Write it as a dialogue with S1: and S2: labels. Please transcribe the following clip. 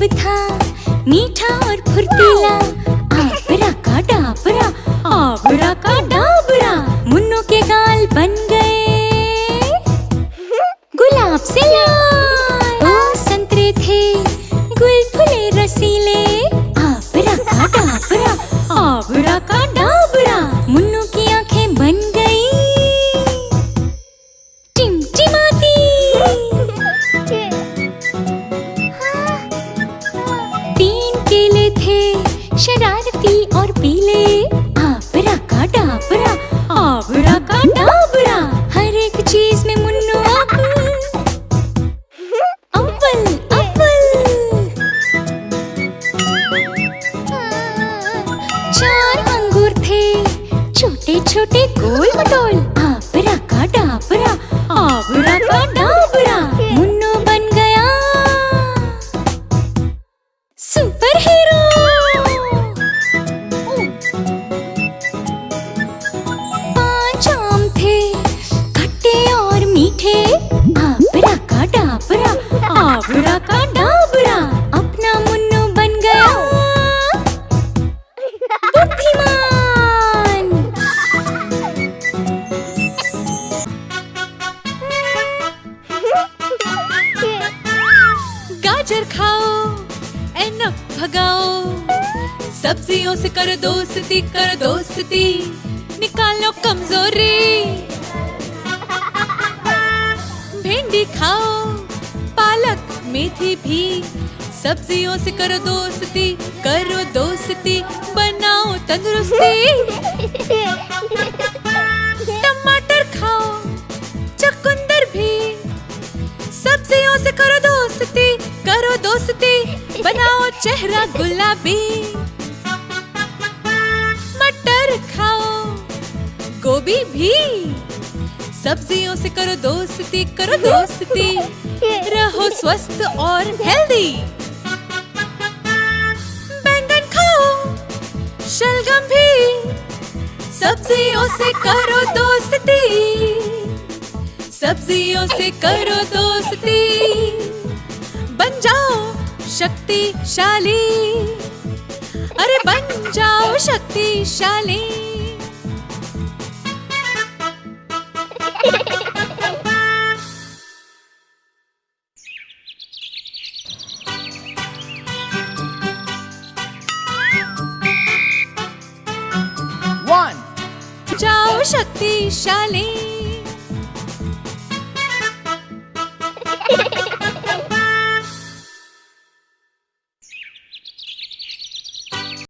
S1: सेब था मीठा और फुर्तीला, आबरा का डाबरा, आबरा का डाबरा। मुन्नू के गाल बन गए गुलाब से लाल। ओ संतरे थे गुलगुले रसीले, आबरा का डाबरा, आबरा का डाबरा। मुन्नू की आंखें बन गई टिमटिमाती। तीन केले थे शरारती और पीले, आबरा का डाबरा, आबरा का डाबरा। हर एक चीज में मुन्नू अव्वल अव्वल। चार अंगूर थे छोटे छोटे गोल मटोल, आबरा का डाबरा, आबरा का डाबरा। मुन्नू बन गया सुपर हीरो। पांच आम थे खट्टे और मीठे, आबरा का डाबरा, आबरा का डाबरा। अपना मुन्नू बन गया बुद्धिमान। गाजर खाओ एनक भगाओ, सब्जियों से करो दोस्ती, करो दोस्ती, निकालो कमजोरी। भिंडी खाओ पालक मेथी भी, सब्जियों से करो दोस्ती, बनाओ तंदुरुस्ती। टमाटर खाओ चुकंदर भी, सब्जियों से करो दोस्ती, बनाओ चेहरा गुलाबी। मटर खाओ गोभी भी, सब्जियों से करो दोस्ती, रहो स्वस्थ और हेल्दी। बैंगन खाओ शलगम भी, सब्जियों से करो दोस्ती, सब्जियों से करो दोस्ती। बन जाओ शक्तिशाली, अरे बन जाओ शक्तिशाली। जाओ शक्तिशाली।